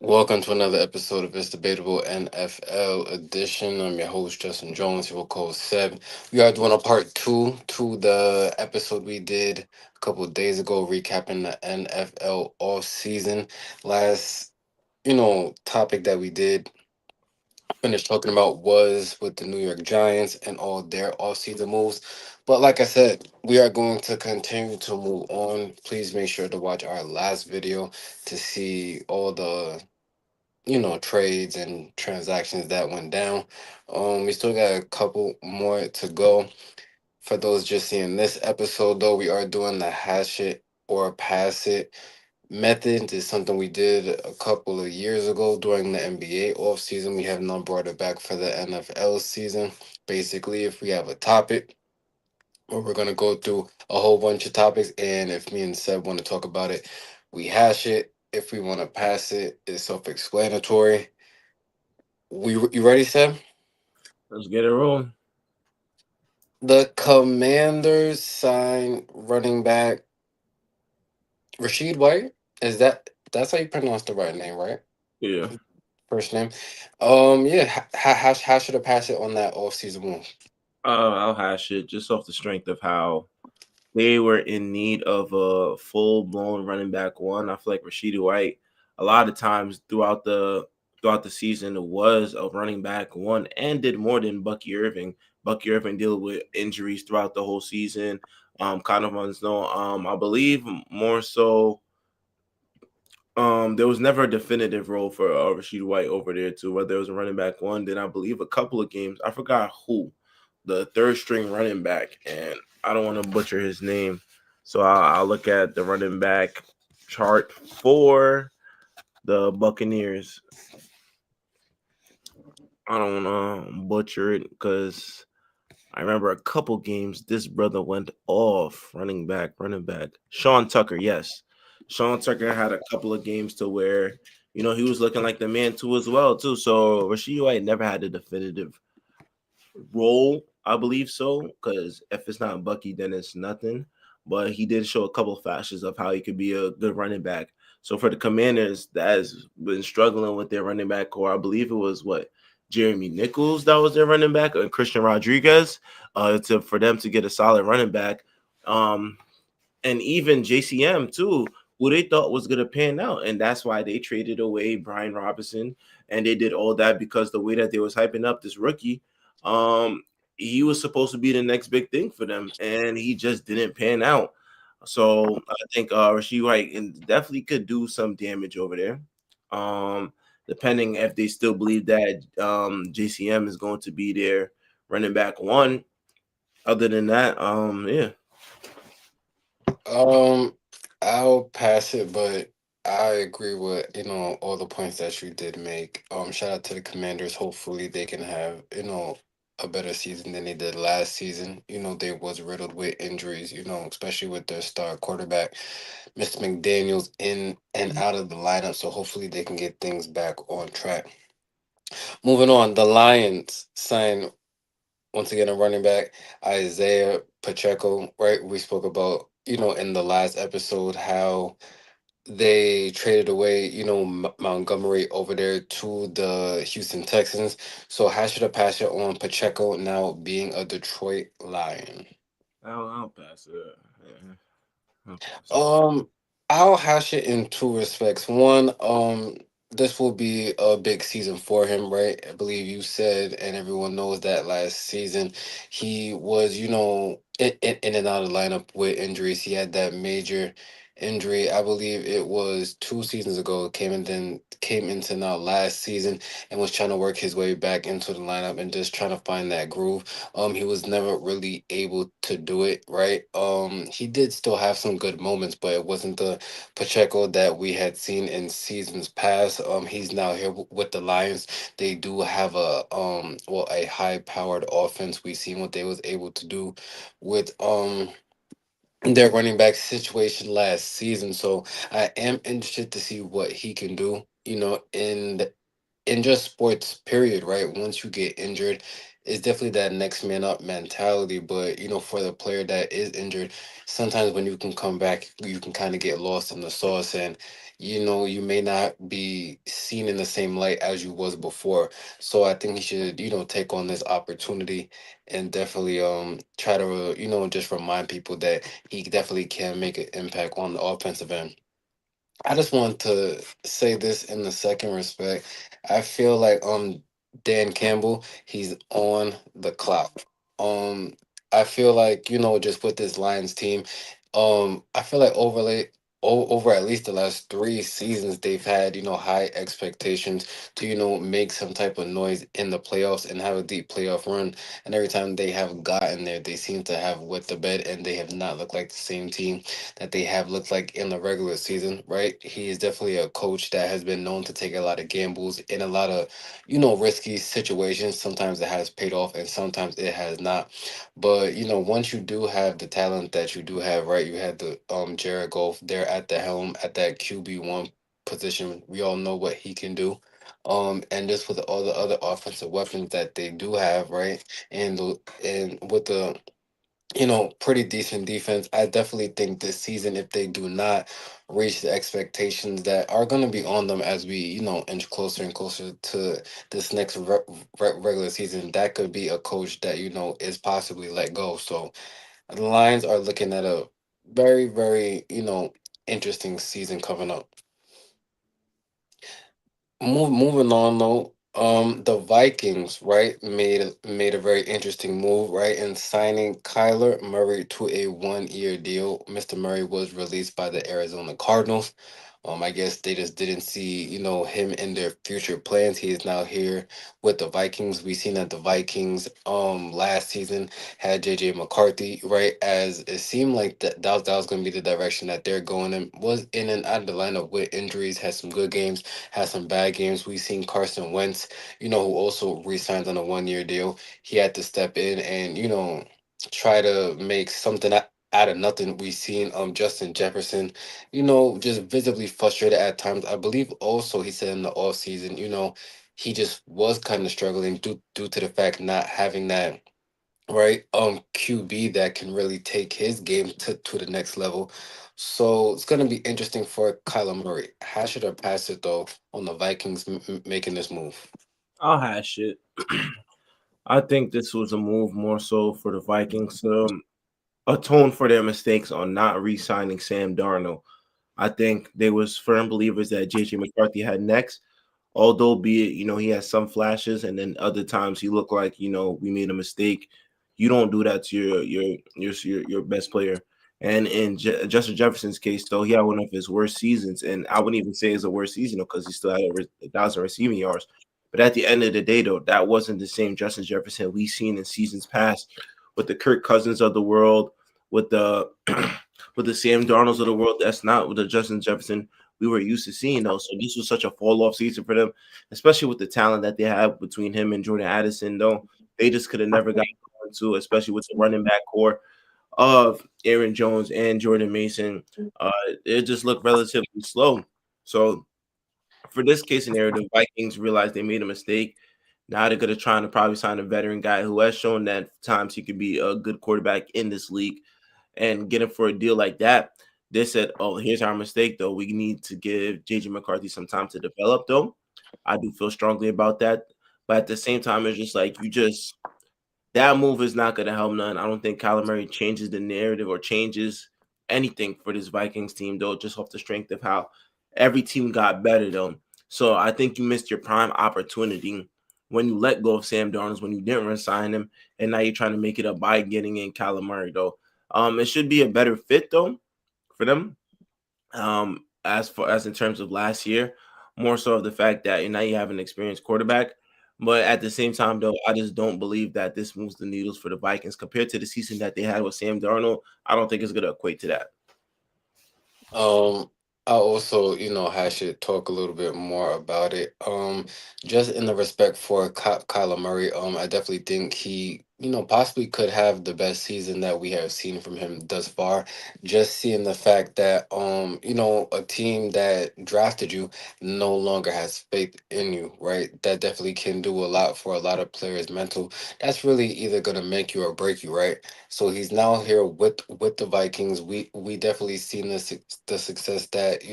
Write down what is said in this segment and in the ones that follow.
Welcome to another episode of It's Debatable NFL edition. I'm your host, Justin Jones, your co-host Seb. We are doing a part two to the episode we did a couple of days ago, recapping the NFL off season. Last, topic that we did finish talking about was with the New York Giants and all their off-season moves. But like I said, we are going to continue to move on. Please make sure to watch our last video to see all the trades and transactions that went down. We still got a couple more to go. For those just seeing this episode, though, we are doing the hash it or pass it method. Is something we did a couple of years ago during the NBA offseason. We have not brought it back for the NFL season. Basically, if we have a topic, where we're gonna go through a whole bunch of topics, and if me and Seb want to talk about it, we hash it. If we want to pass it, it's self-explanatory. You ready, Seb? Let's get it rolling. The Commanders sign running back Rashid White. That's how you pronounce the right name, right? Yeah. First name. Yeah. How should I pass it on that off-season move? I'll hash it just off the strength of how they were in need of a full blown running back one. I feel like Rashidi White, a lot of times throughout the season, was a running back one and did more than Bucky Irving. Bucky Irving dealt with injuries throughout the whole season. Kind of unknown. I believe more so. There was never a definitive role for Rashid White over there too. Whether it was a running back one, then I believe a couple of games. I forgot who, the third string running back, and I don't want to butcher his name, so I'll look at the running back chart for the Buccaneers. I don't want to butcher it because I remember a couple games this brother went off running back, running back. Sean Tucker, yes. Sean Tucker had a couple of games to where, he was looking like the man too as well, too. So Rasheed White never had a definitive role, I believe so, because if it's not Bucky, then it's nothing. But he did show a couple of flashes of how he could be a good running back. So for the Commanders, that has been struggling with their running back core. I believe it was what Jeremy Nichols that was their running back, and Christian Rodriguez, to for them to get a solid running back, um, and even JCM too, who they thought was gonna pan out, and that's why they traded away Brian Robinson, and they did all that because the way that they was hyping up this rookie, um, he was supposed to be the next big thing for them, and he just didn't pan out. So I think Rasheed White and definitely could do some damage over there. Um, Depending if they still believe that JCM is going to be their running back one. Other than that, yeah. Um, I'll pass it, but I agree with all the points that you did make. Shout out to the Commanders. Hopefully, they can have a better season than they did last season. They was riddled with injuries. Especially with their star quarterback, Mr. McDaniel's in and out of the lineup. So hopefully, they can get things back on track. Moving on, the Lions sign once again a running back, Isaiah Pacheco. Right, we spoke about in the last episode how they traded away Montgomery over there to the Houston Texans. So how should I pass it on Pacheco now being a Detroit Lion? I'll pass it. Yeah, I'll pass it. Um, I'll hash it in two respects. One, this will be a big season for him, right? I believe you said, and everyone knows that last season he was, in and out of the lineup with injuries. He had that major injury. I believe it was 2 seasons ago. Came into now last season and was trying to work his way back into the lineup and just trying to find that groove. He was never really able to do it, right? He did still have some good moments, but it wasn't the Pacheco that we had seen in seasons past. He's now here with the Lions. They do have a high powered offense. We seen what they was able to do with their running back situation last season. So I am interested to see what he can do. In just sports period, right? Once you get injured, it's definitely that next man up mentality. But for the player that is injured, sometimes when you can come back, you can kind of get lost in the sauce, and you may not be seen in the same light as you was before. So I think he should take on this opportunity and definitely try to just remind people that he definitely can make an impact on the offensive end. I just want to say this in the second respect. I feel like Dan Campbell, he's on the clock. Um I feel like, just with this Lions team, I feel like over at least the last 3 seasons they've had, high expectations to, make some type of noise in the playoffs and have a deep playoff run. And every time they have gotten there, they seem to have wet the bed and they have not looked like the same team that they have looked like in the regular season, right? He is definitely a coach that has been known to take a lot of gambles in a lot of, risky situations. Sometimes it has paid off and sometimes it has not. But, once you do have the talent that you do have, right? You had the Jared Goff there at the helm at that QB1 position. We all know what he can do. And just with all the other offensive weapons that they do have, right? And with the pretty decent defense. I definitely think this season, if they do not reach the expectations that are going to be on them as we, inch closer and closer to this next regular season, that could be a coach that, is possibly let go. So the Lions are looking at a very, very, interesting season coming up. Moving on though, the Vikings, right, made a very interesting move, right, in signing Kyler Murray to a 1-year deal. Mr. Murray was released by the Arizona Cardinals. I guess they just didn't see, him in their future plans. He is now here with the Vikings. We seen that the Vikings last season had JJ McCarthy, right? As it seemed like that was gonna be the direction that they're going in. Was in and out of the lineup with injuries, had some good games, had some bad games. We seen Carson Wentz, who also re-signed on a 1-year deal. He had to step in and, try to make something out of nothing. We seen Justin Jefferson, just visibly frustrated at times. I believe also he said in the off season, he just was kind of struggling due to the fact not having that right QB that can really take his game to the next level. So it's gonna be interesting for Kyler Murray. Hash it or pass it though on the Vikings making this move. I'll hash it. I think this was a move more so for the Vikings to atone for their mistakes on not re-signing Sam Darnold. I think they was firm believers that JJ McCarthy had next. Although be it, he has some flashes and then other times he looked like, we made a mistake. You don't do that to your best player. And in Justin Jefferson's case, though, he had one of his worst seasons, and I wouldn't even say it's a worst season because he still had over 1,000 receiving yards. But at the end of the day, though, that wasn't the same Justin Jefferson we've seen in seasons past with the Kirk Cousins of the world, with the with the Sam Darnolds of the world. That's not with the Justin Jefferson we were used to seeing, though. So this was such a fall off season for them, especially with the talent that they have between him and Jordan Addison. Though they just could have never gotten to, especially with the running back core of Aaron Jones and Jordan Mason. Uh, it just looked relatively slow. So for this case scenario, the Vikings realized they made a mistake. Now they're going to try to probably sign a veteran guy who has shown that times he could be a good quarterback in this league and get him for a deal like that. They said, "Oh, here's our mistake, though. We need to give JJ McCarthy some time to develop, though." I do feel strongly about that, but at the same time, it's just like that move is not going to help none. I don't think Kyler Murray changes the narrative or changes anything for this Vikings team, though, just off the strength of how every team got better, though. So I think you missed your prime opportunity when you let go of Sam Darnold, when you didn't resign him, and now you're trying to make it up by getting in Kyler Murray, though. It should be a better fit, though, for them. As far as in terms of last year, more so of the fact that now you have an experienced quarterback. But at the same time, though, I just don't believe that this moves the needles for the Vikings compared to the season that they had with Sam Darnold. I don't think it's going to equate to that. Um, I also, I should talk a little bit more about it. Just in the respect for Kyler Murray, I definitely think he possibly could have the best season that we have seen from him thus far. Just seeing the fact that a team that drafted you no longer has faith in you, right? That definitely can do a lot for a lot of players' mental. That's really either gonna make you or break you, right? So he's now here with the Vikings. We definitely seen the success that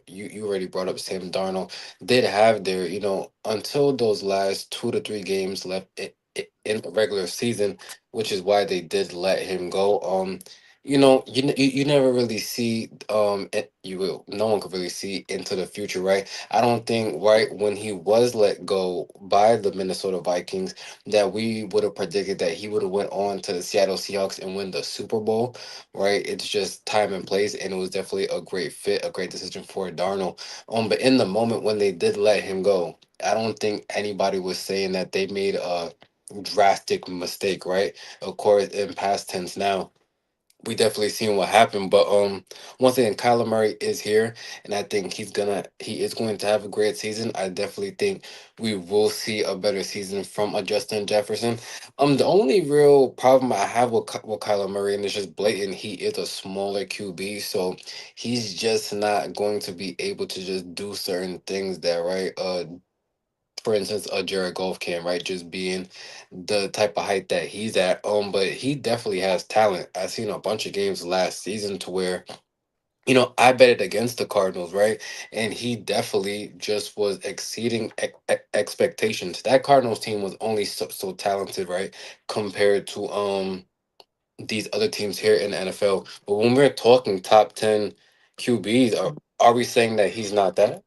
you already brought up. Sam Darnold did have there, until those last 2 to 3 games left in the regular season, which is why they did let him go. You never really see you will no one could really see into the future, right? I don't think right when he was let go by the Minnesota Vikings that we would have predicted that he would have went on to the Seattle Seahawks and win the Super Bowl, right? It's just time and place, and it was definitely a great fit, a great decision for Darnold. But in the moment when they did let him go, I don't think anybody was saying that they made a drastic mistake, right? Of course, in past tense now, we definitely seen what happened. But once again, Kyler Murray is here, and I think he is going to have a great season. I definitely think we will see a better season from a Justin Jefferson. The only real problem I have with Kyler Murray, and it's just blatant, he is a smaller QB, so he's just not going to be able to just do certain things that, right? For instance, a Jared Goff can, right? Just being the type of height that he's at. But he definitely has talent. I've seen a bunch of games last season to where, I bet it against the Cardinals, right? And he definitely just was exceeding expectations. That Cardinals team was only so talented, right? Compared to these other teams here in the NFL. But when we're talking top 10 QBs, are we saying that he's not that?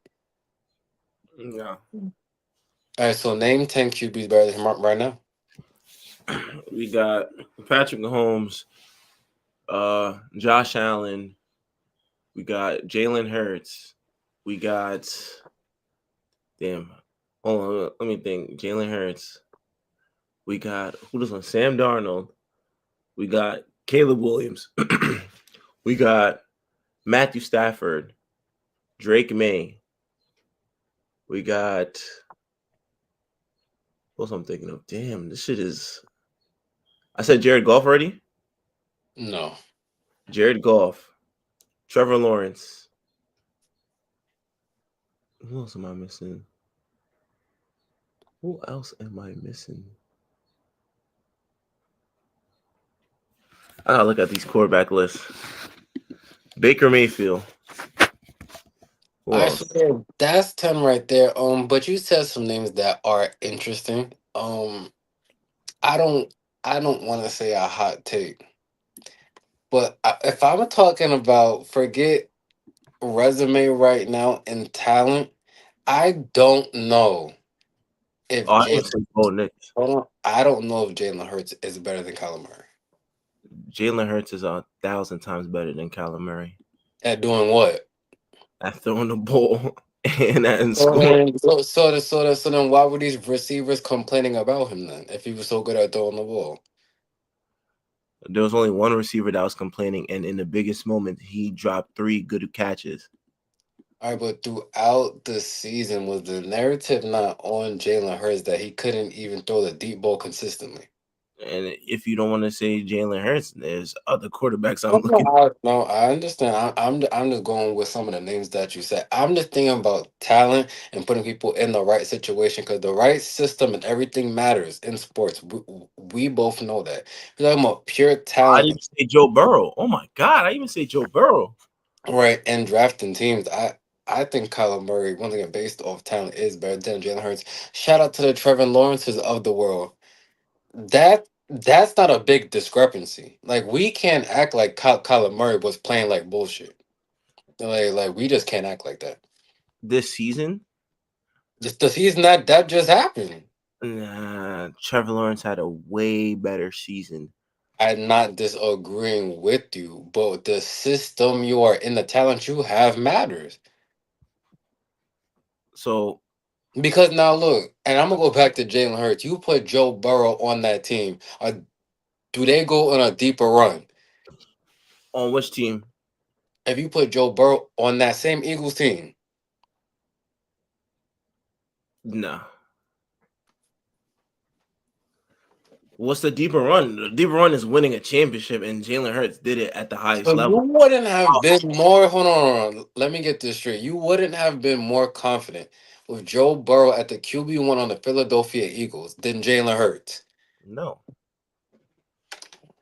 Yeah. All right, so name 10 QBs better than him right now. We got Patrick Mahomes, Josh Allen. We got Jalen Hurts. We got damn. Hold on, let me think. Jalen Hurts. We got who does one? Sam Darnold. We got Caleb Williams. We got Matthew Stafford, Drake May. We got what I'm thinking of. Damn, this shit is. I said Jared Goff already. No. Jared Goff, Trevor Lawrence. Who else am I missing? Who else am I missing? I gotta look at these quarterback lists. Baker Mayfield. Who All right, so else? yeah, that's 10 right there. But you said some names that are interesting. I don't I don't want to say a hot take, but if I'm talking about forget resume right now and talent, I don't know Oh, if I even Jalen say Bo Nix. I don't know if Jalen Hurts is better than Kyler Murray Jalen Hurts is 1,000 times better than Kyler Murray at doing what. at throwing the ball and at So scoring. then, so then, why were these receivers complaining about him then? If he was so good at throwing the ball. There was only one receiver that was complaining, and in the biggest moment, he dropped 3 good catches. All right, but throughout the season, was the narrative not on Jalen Hurts that he couldn't even throw the deep ball consistently? And if you don't want to say Jalen Hurts, there's other quarterbacks I'm No, no, looking. no, I understand. I'm just going with some of the names that you said. I'm just thinking about talent and putting people in the right situation because the right system and everything matters in sports. We both know that. We're talking about pure I talent, didn't say Joe Burrow. Oh my God, I even say Joe Burrow. right? And drafting teams. I think Kyler Murray, once again, based off talent, is better than Jalen Hurts. Shout out to the Trevor Lawrences of the world. That's not a big discrepancy. Like we can't act like Kyler Murray was playing like bullshit. Like we just can't act like that. This season, Just the season that just happened. nah, Trevor Lawrence had a way better season. I'm not disagreeing with you, but the system you are in, the talent you have matters. So Because now look, and I'm gonna go back to Jalen Hurts. You put Joe Burrow on that team. Do they go on a deeper run? on which team? If you put Joe Burrow on that same Eagles team, Nah, What's the deeper run? The deeper run is winning a championship, and Jalen Hurts did it at the highest So you level. wouldn't have been more. Hold on. Let me get this straight. You wouldn't have been more confident with Joe Burrow at the QB1 on the Philadelphia Eagles than Jalen Hurts. No,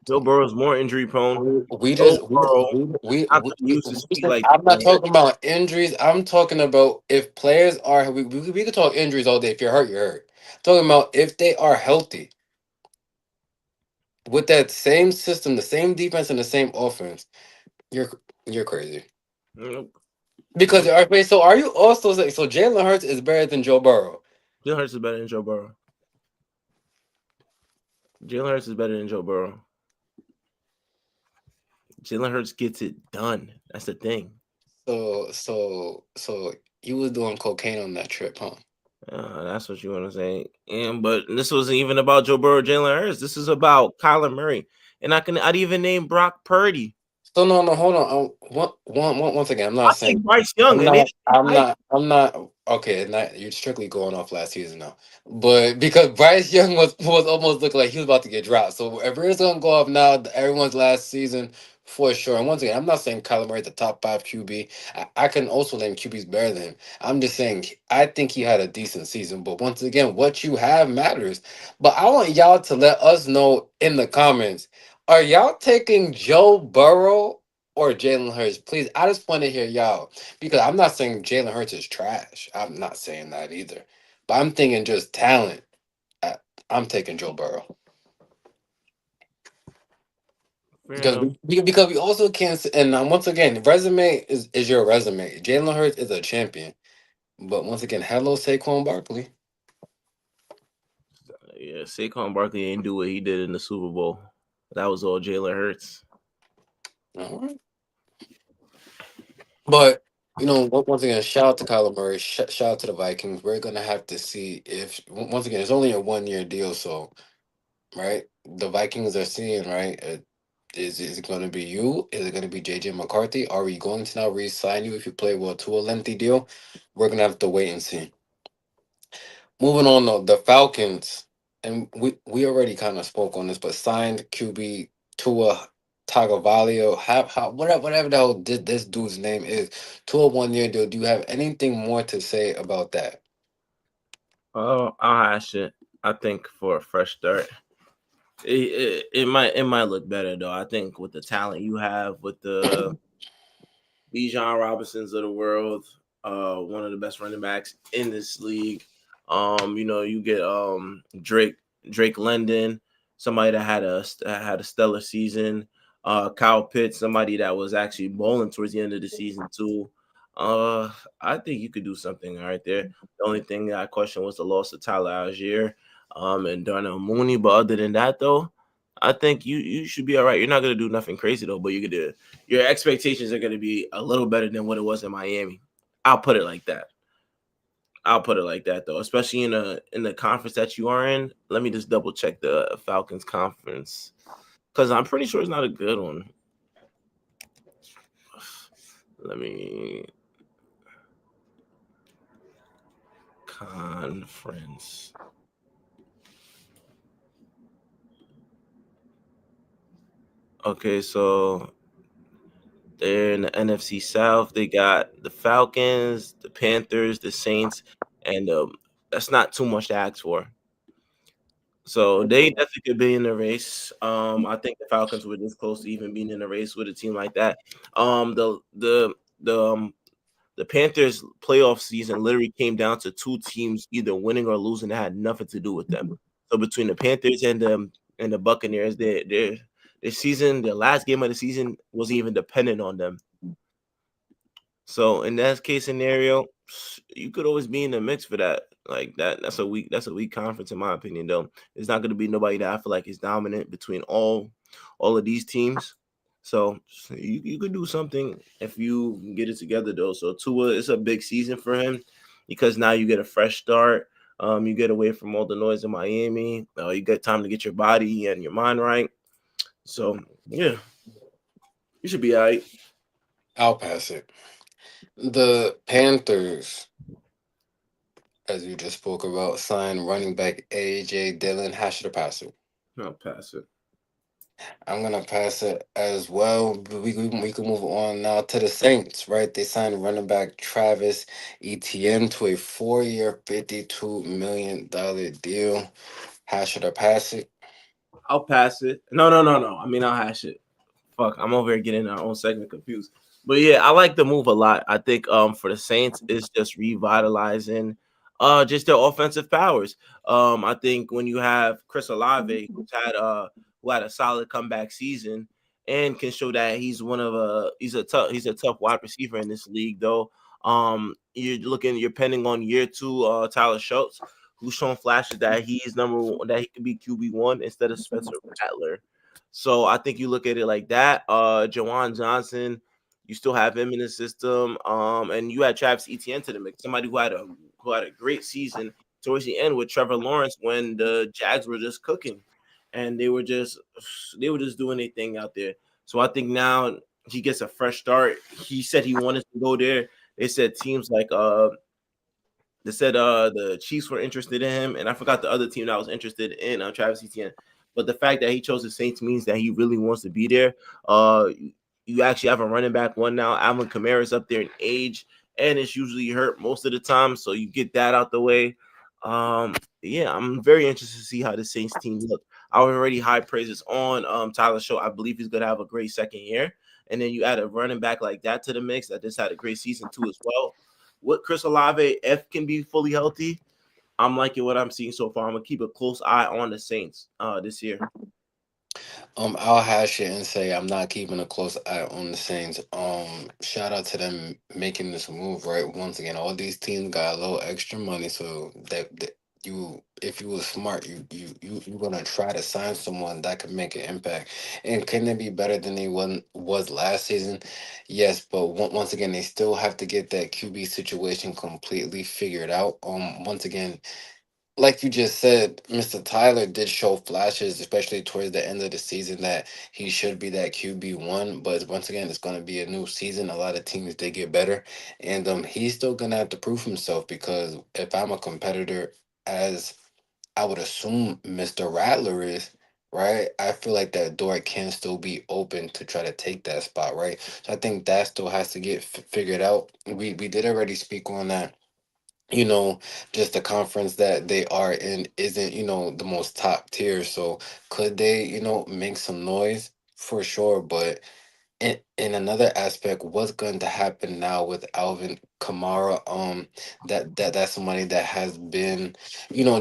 Joe Burrow's more injury prone. We Joe just Burrow we, not we, been used to speak like I'm not Jalen Hurts. talking about injuries. I'm talking about if players are. We could talk injuries all day. If you're hurt, you're hurt. Talking about if they are healthy with that same system, the same defense, and the same offense. You're you're crazy. Mm, Because wait, so are you also saying so Jalen Hurts is better than Joe Burrow? Jalen Hurts is better than Joe Burrow. Jalen Hurts is better than Joe Burrow. Jalen Hurts gets it done. That's the thing. So you was doing cocaine on that trip, huh? That's what you want to say. And but this wasn't even about Joe Burrow, Jalen Hurts. This is about Kyler Murray, and I'd even name Brock Purdy. So no, hold on. Once again, I'm not I think saying Bryce Young, and they didn't like. I'm not okay. Not you're strictly going off last season now, but because Bryce Young was almost looking like he was about to get dropped. So if we're just gonna go off now, everyone's last season for sure. And once again, I'm not saying Kyler Murray's the top five QB. I can also name QBs better than him. I'm just saying I think he had a decent season. But once again, what you have matters. But I want y'all to let us know in the comments. Are y'all taking Joe Burrow or Jalen Hurts? Please, I just want to hear y'all because I'm not saying Jalen Hurts is trash. I'm not saying that either. But I'm thinking just talent. I, I'm taking Joe Burrow Fair because enough. because we also can't. And once again, resume is your resume. Jalen Hurts is a champion. But once again, hello Saquon Barkley. Yeah, Saquon Barkley ain't do what he did in the Super Bowl. That was all Jalen Hurts. All right. But once again, shout out to Kyler Murray. Shout out to the Vikings. We're gonna have to see if once again it's only a 1 year deal, so right? The Vikings are seeing, right? Is it going to be you? Is it going to be JJ McCarthy? Are we going to now re-sign you if you play well to a lengthy deal? We're going to have to wait and see. Moving on, though, the Falcons, and we already kind of spoke on this, but signed QB Tua Tagovailoa, whatever the hell this dude's name is, to a 1 year deal. Do you have anything more to say about that? I'll hash it. I think for a fresh start, it might look better though. I think with the talent you have, with the Bijan Robinsons of the world, one of the best running backs in this league. You get Drake London, somebody that had a stellar season. Kyle Pitts, somebody that was actually bowling towards the end of the season too. Uh, I think you could do something right there. The only thing that I question was the loss of Tyler Algier, and Darnell Mooney. But other than that, though, I think you should be all right. You're not gonna do nothing crazy though, but you could do your expectations are going to be a little better than what it was in Miami. I'll put it like that. I'll put it like that though, especially in the conference that you are in. Let me just double check the Falcons conference because I'm pretty sure it's not a good one. Let me conference. Okay, so they're in the NFC South. They got the Falcons, the Panthers, the Saints, and that's not too much to ask for. So they definitely could be in the race. I think the Falcons were this close to even being in the race with a team like that. The Panthers playoff season literally came down to two teams either winning or losing that had nothing to do with them. So between the Panthers and the Buccaneers, their season, their last game of the season wasn't even dependent on them. So in that case scenario, you could always be in the mix for that. Like that, that's a weak conference in my opinion. Though it's not going to be nobody that I feel like is dominant between all of these teams. So you could do something if you get it together though. So Tua, it's a big season for him because now you get a fresh start. You get away from all the noise in Miami. You get time to get your body and your mind right. So yeah, you should be all right. I'll pass it. The Panthers, as you just spoke about, signed running back AJ Dillon. Hash the passer. I'll pass it. I'm gonna pass it as well. But we can move on now to the Saints, right? They signed running back Travis Etienne to a 4-year, $52 million deal. Hash it or pass it. I'll pass it. No. I mean, I'll hash it. Fuck, I'm over here getting our own segment confused. But yeah, I like the move a lot. I think for the Saints, it's just revitalizing just their offensive powers. I think when you have Chris Olave, who had a solid comeback season and can show that he's a tough wide receiver in this league though. You're pending on year two Tyler Schultz, who's shown flashes that that he could be QB1 instead of Spencer Rattler. So I think you look at it like that. Jawan Johnson, you still have him in the system. And you had Travis Etienne to the mix, somebody who had a great season towards the end with Trevor Lawrence when the Jags were just cooking, and they were just doing their thing out there. So I think now he gets a fresh start. He said he wanted to go there. They said teams like they said the Chiefs were interested in him, and I forgot the other team that was interested in Travis Etienne. But the fact that he chose the Saints means that he really wants to be there. You actually have a running back one now. Alvin Kamara's up there in age, and it's usually hurt most of the time, so you get that out the way. Yeah, I'm very interested to see how the Saints team look. I already high praises on Tyler Show. I believe he's gonna have a great second year, and then you add a running back like that to the mix that just had a great season too as well. With Chris Olave, if can be fully healthy, I'm liking what I'm seeing so far. I'm gonna keep a close eye on the Saints this year. I'll hash it and say I'm not keeping a close eye on the Saints. Shout out to them making this move, right? Once again, all these teams got a little extra money, so that you, if you were smart, you're gonna try to sign someone that could make an impact. And can it be better than they was last season? Yes, but once again, they still have to get that QB situation completely figured out. Once again, like you just said, Mr. Tyler did show flashes, especially towards the end of the season, that he should be that QB1. But once again, it's going to be a new season. A lot of teams they get better, and he's still going to have to prove himself because if I'm a competitor, as I would assume Mr. Rattler is. Right, I feel like that door can still be open to try to take that spot. Right, so I think that still has to get figured out. We did already speak on that, just the conference that they are in isn't, the most top tier. So could they, make some noise for sure? But in another aspect, what's going to happen now with Alvin Kamara? That's somebody that has been,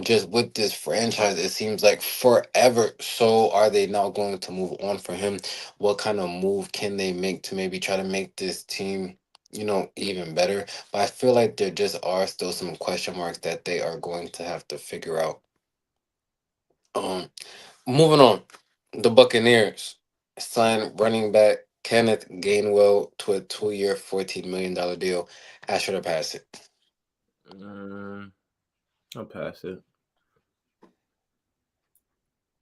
just with this franchise, it seems like forever. So are they now going to move on for him? What kind of move can they make to maybe try to make this team, even better? But I feel like there just are still some question marks that they are going to have to figure out. Um, Moving on, the Buccaneers signed running back Kenneth Gainwell to a 2-year, $14 million deal. Asher to pass it. Mm, I'll pass it.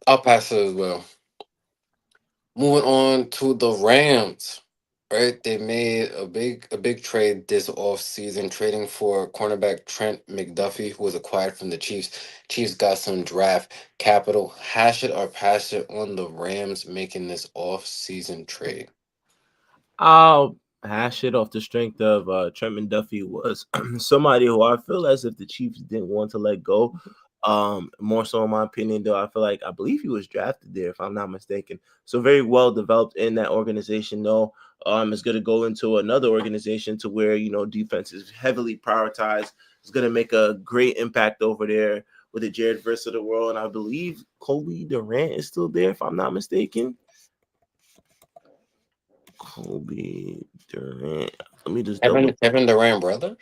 I'll pass it as well. Moving on to the Rams. Right, they made a big trade this offseason, trading for cornerback Trent McDuffie, who was acquired from the Chiefs. Chiefs got some draft capital. Hash it or pass it on the Rams making this offseason trade. I'll hash it off the strength of Trent Duffy was somebody who I feel as if the Chiefs didn't want to let go. More so in my opinion, though, I believe he was drafted there, if I'm not mistaken. So very well developed in that organization, though. Is going to go into another organization to where defense is heavily prioritized. It's going to make a great impact over there with the Jared Verse of the world, and I believe Kobe Durant is still there, if I'm not mistaken. Kobe Durant. Let me just double. Kevin Durant, brother.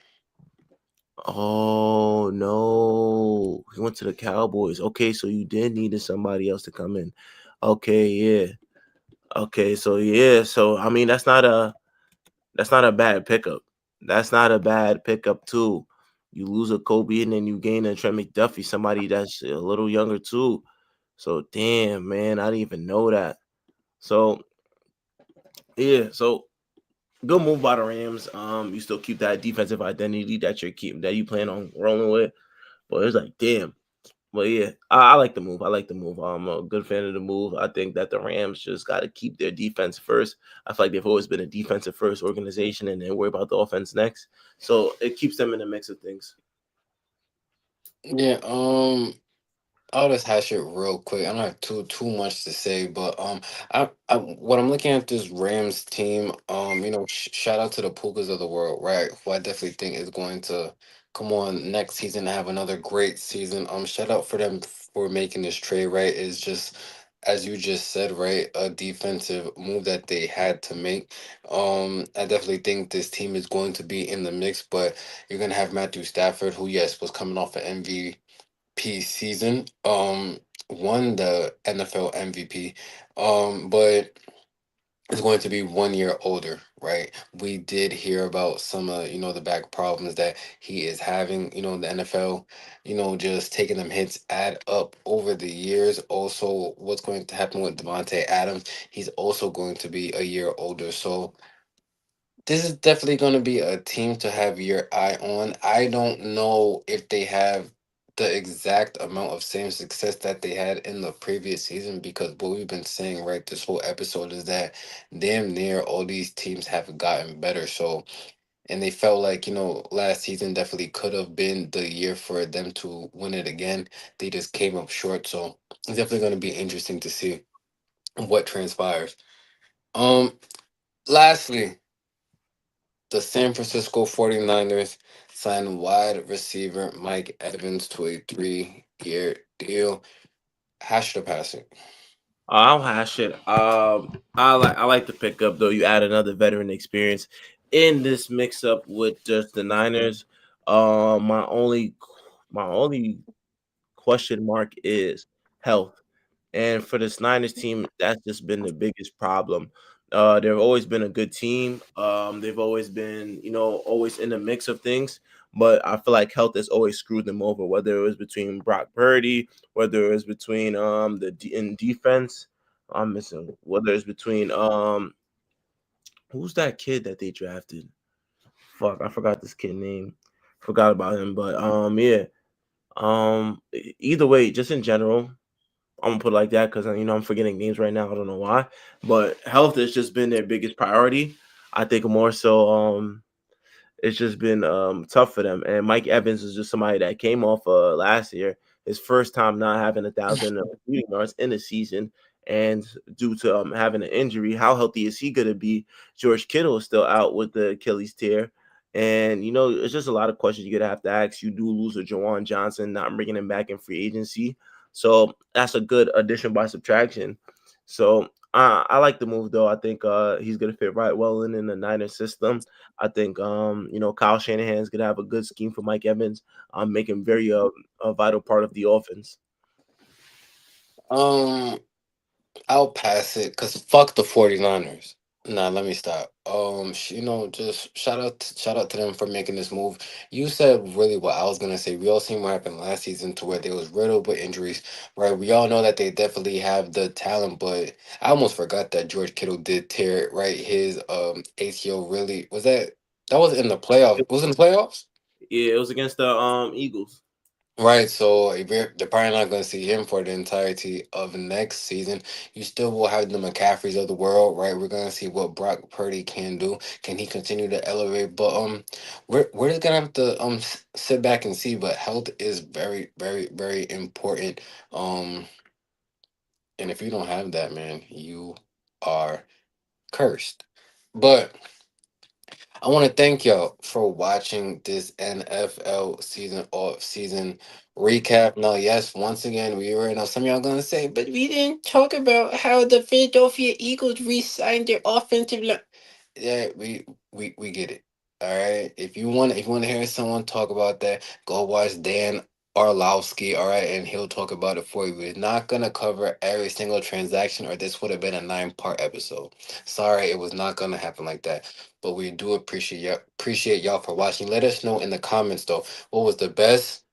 Oh no, he went to the Cowboys. Okay, so you did need somebody else to come in. Okay, yeah. Okay, so yeah, so I mean that's not a bad pickup. That's not a bad pickup too. You lose a Kobe and then you gain a Trent McDuffie, somebody that's a little younger too. So damn man, I didn't even know that. So yeah, so good move by the Rams. You still keep that defensive identity that you plan on rolling with. But it's like, damn. But yeah, I like the move. I like the move. I'm a good fan of the move. I think that the Rams just got to keep their defense first. I feel like they've always been a defensive first organization, and then worry about the offense next. So it keeps them in the mix of things. Yeah, I'll just hash it real quick. I don't have too much to say, but I what I'm looking at this Rams team, shout out to the Pukas of the world, right? Who I definitely think is going to come on next season and have another great season. Shout out for them for making this trade, right? It's just as you just said, right? A defensive move that they had to make. I definitely think this team is going to be in the mix, but you're gonna have Matthew Stafford, who yes was coming off an MVP season. Won the NFL MVP. But is going to be 1 year older, right? We did hear about some the back problems that he is having, the NFL, just taking them hits add up over the years. Also, what's going to happen with Devontae Adams? He's also going to be a year older. So this is definitely going to be a team to have your eye on. I don't know if they have the exact amount of same success that they had in the previous season, because what we've been saying right this whole episode is that damn near all these teams have gotten better. So, and they felt like, last season definitely could have been the year for them to win it again. They just came up short. So it's definitely going to be interesting to see what transpires. Um, Lastly, the San Francisco 49ers signed wide receiver Mike Evans to a 3-year deal. Hash the passing. I'll hash it. I like the pickup though. You add another veteran experience in this mix up with just the Niners. My only question mark is health. And for this Niners team, that's just been the biggest problem. They've always been a good team. They've always been, always in the mix of things. But I feel like health has always screwed them over. Whether it was between Brock Purdy, whether it was between in defense, I'm missing. Whether it's between who's that kid that they drafted? Fuck, I forgot this kid name. Forgot about him. But yeah. Either way, just in general, I'm gonna put it like that because I'm forgetting names right now. I don't know why, but health has just been their biggest priority. I think more so. It's just been tough for them. And Mike Evans is just somebody that came off last year, his first time not having 1,000 receiving yards in the season, and due to having an injury, how healthy is he going to be? George Kittle is still out with the Achilles tear. And it's just a lot of questions you're gonna have to ask. You do lose a Jawan Johnson, not bringing him back in free agency, so that's a good addition by subtraction. So I like the move though. I think he's gonna fit right well in the Niners system. I think Kyle Shanahan's gonna have a good scheme for Mike Evans, make him very a vital part of the offense. Um, I'll pass it because fuck the 49ers. Nah, let me stop. Just shout out to them for making this move. You said really what I was gonna say. We all seen what happened last season to where they was riddled with injuries, right? We all know that they definitely have the talent, but I almost forgot that George Kittle did tear it, right. His ACL really that was in the playoffs. Was it in the playoffs? Yeah, it was against the Eagles. Right, so if they're probably not going to see him for the entirety of next season. You still will have the McCaffreys of the world, right? We're going to see what Brock Purdy can do. Can he continue to elevate? But we're just gonna have to sit back and see. But health is very, very, very important. Um, and if you don't have that, man, you are cursed. But I want to thank y'all for watching this NFL season off season recap. Now, yes, once again, we already know some of y'all gonna say, but we didn't talk about how the Philadelphia Eagles re-signed their offensive line. Yeah, we get it. All right. If you want to hear someone talk about that, go watch Dan Orlowski. All right, and he'll talk about it for you. We're not gonna cover every single transaction, or this would have been a 9-part episode. Sorry, it was not gonna happen like that. But we do appreciate y'all for watching. Let us know in the comments though, what was the best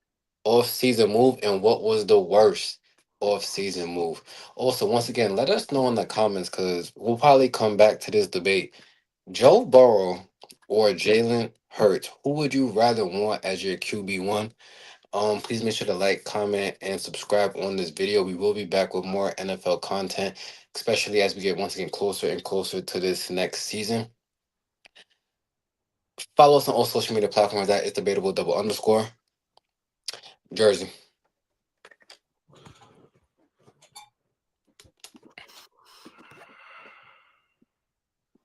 off-season move and what was the worst off-season move. Also, once again, let us know in the comments because we'll probably come back to this debate. Joe Burrow or Jalen Hurts, who would you rather want as your QB1? Please make sure to like, comment, and subscribe on this video. We will be back with more NFL content, especially as we get once again closer and closer to this next season. Follow us on all social media platforms. That is debatable double underscore Jersey.